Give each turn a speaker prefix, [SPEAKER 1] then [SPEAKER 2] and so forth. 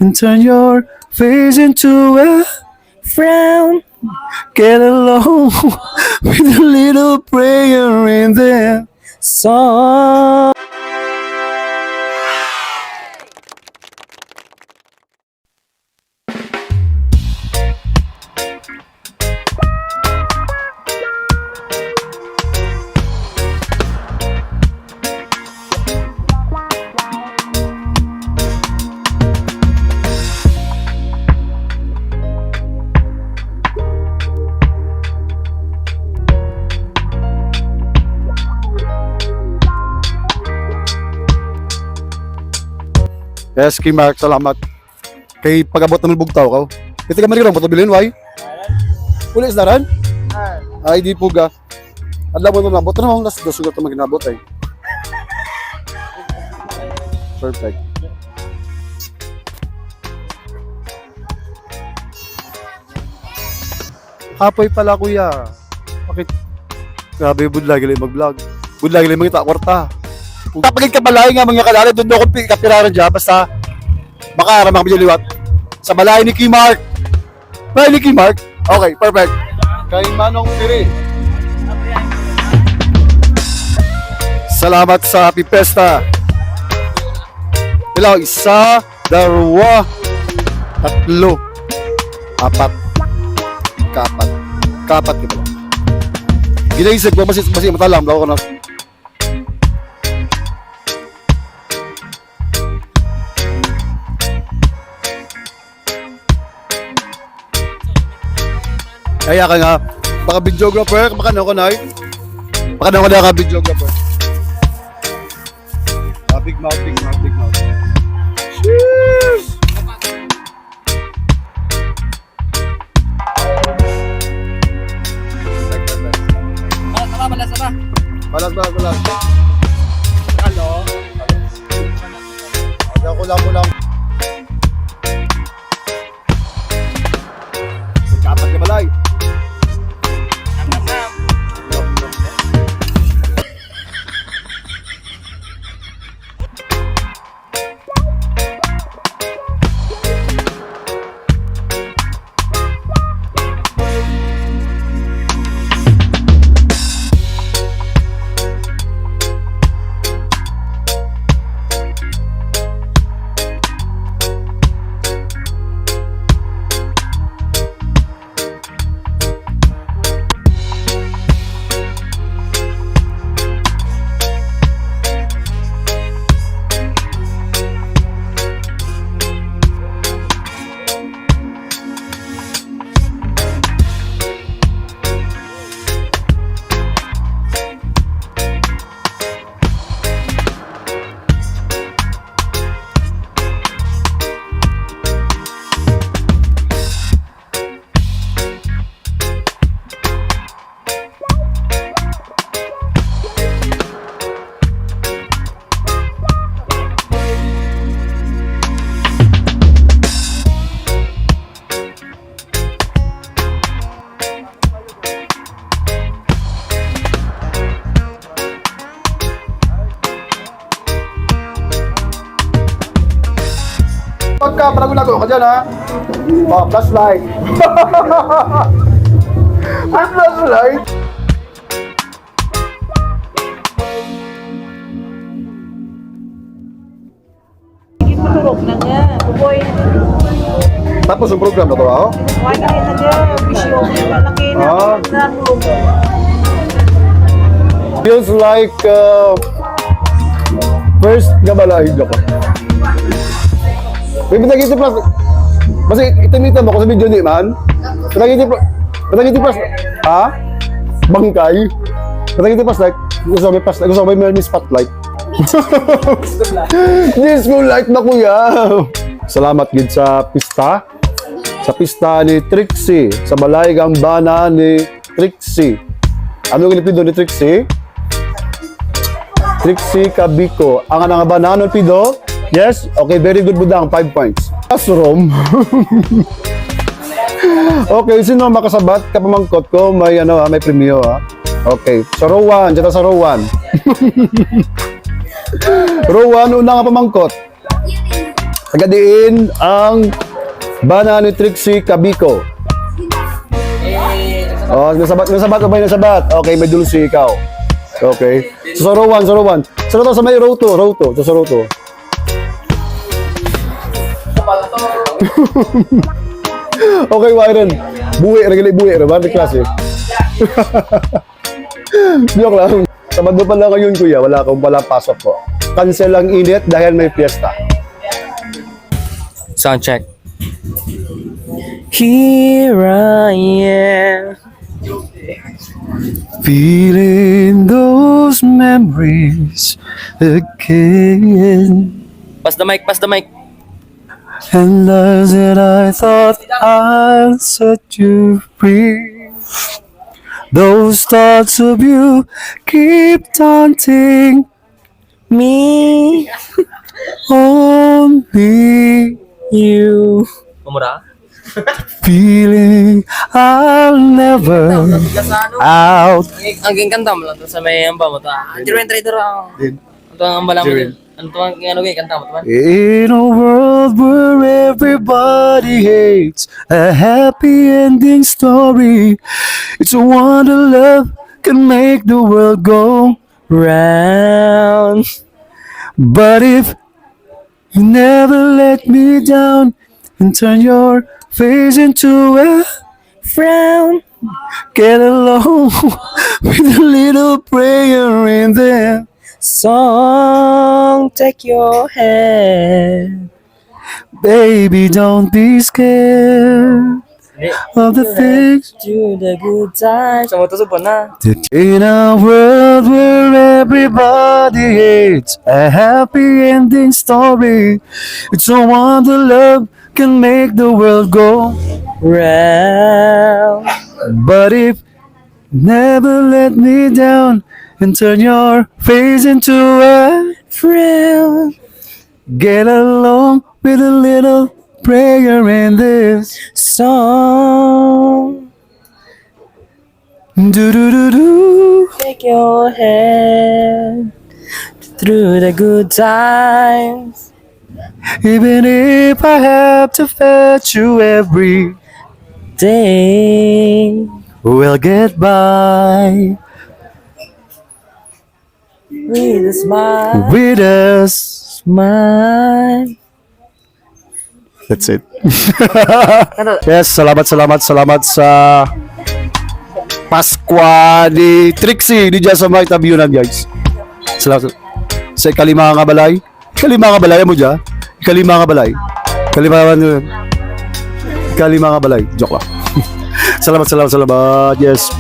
[SPEAKER 1] and turn your face into a frown. Get along with a little prayer in there. Song.
[SPEAKER 2] Yes, kay Mark, salamat. Kay pag-abot ng bugtaw ka. Kita ka man rin, patubilin, why? Ulis na rin? Ay, di po ga. Adla mo na nabot na, last dos sugat na maginabot ay. Perfect. Hapoy pala kuya. Bakit? Grabe, budlagi lang mag-vlog. Budlagi lang mga kwarta. Kapag kabalay nga mga kalala, doon ako kapiraran dyan, basta makaramang kami liwat. Sa balay ni Kimark. Balay ni Kimark? Okay, perfect. Kay Manong Tiri. Salamat sa Happy Pesta. Ilaw, isa, dalawa, tatlo, apat, kapat. Kapat ka pala. Ginaisip ko, masih matalang, blaw ko na. Kaya ka nga, baka videographer, baka na ako na baka na ako na ka-videographer. Big mouth, big mouth, big mouth. Cheers! Balas.
[SPEAKER 1] Hello?
[SPEAKER 2] Kulang. Kapat ka balay. Pagka palago-lago ka dyan, ha? Oh, flashlight. May flashlight?
[SPEAKER 3] Matulog na nga. Buboy.
[SPEAKER 2] Tapos yung program na to, ha?
[SPEAKER 3] Why na rin na nga. Bisyo. Malaki na.
[SPEAKER 2] Ah.
[SPEAKER 3] Natulog.
[SPEAKER 2] Feels like first gabalahig ako. May pinagitip plus. Kasi itimita mo ko sa video ni man. Pinagitip plus. Ha? Bangkay. Pinagitip plus like. Gusto mo may spotlight. Yes, school light na kuya. Salamat gid sa pista. Sa pista ni Trixie. Sa balay gambana ni Trixie. Ano yung pido ni Trixie? Trixie Cabiko. Ang nga ba na pido? Yes? Okay, very good budang. 5 points. Classroom. Okay, sino makasabat? Kapamangkot ko, may may premyo ha. Okay, sa row 1, dyan sa row 1. Row 1, una nga pamangkot. Agadiin ang bana ni Trixie Cabico. Oh, nasabat ba yung nasabat? Okay, may dulce ikaw. Okay. So, row 1. Sa row sa may row 2. Sa row 2. Okay, Wyron. Buwi. Banda klase. Joke lang. Sabado pa lang ngayon, kuya. Wala pasok ko. Cancel ang init dahil may fiesta.
[SPEAKER 1] Sound check. Here I am, feeling those memories again.
[SPEAKER 4] Pass the mic.
[SPEAKER 1] And those that I thought I'd set you free. Those thoughts of you keep taunting me. Only you.
[SPEAKER 4] Kumura?
[SPEAKER 1] Feeling I'll never out.
[SPEAKER 4] Ang kanta mo lang to sa may amba mo to. Jiren trader ako. Ito ang amba lang mo din. Ano to ang kanta mo to?
[SPEAKER 1] In a world where everybody hates a happy ending story, it's a wonder love can make the world go round. But if you never let me down and turn your face into a frown, get along with a little prayer in there. Song, take your hand. Baby, don't be scared of the things
[SPEAKER 4] To the good times. Sa mo to subon na.
[SPEAKER 1] that in a world where everybody hates a happy ending story. It's a wonder love can make the world go round. But if never let me down and turn your face into a frown, get along with a little prayer in this song. Do do do do.
[SPEAKER 4] Take your hand through the good times.
[SPEAKER 1] Even if I have to fetch you every
[SPEAKER 4] Day
[SPEAKER 1] we'll get by
[SPEAKER 4] with a smile.
[SPEAKER 1] with us.
[SPEAKER 4] Smile.
[SPEAKER 1] That's it. Yes, salamat sa Paskwa ni Trixie di dyan sa mga tabiunan, guys. Salamat sa kalima nga balay. Kalima nga balay mo dyan. Kalima nga balay. Joke lang. Salamat. Yes.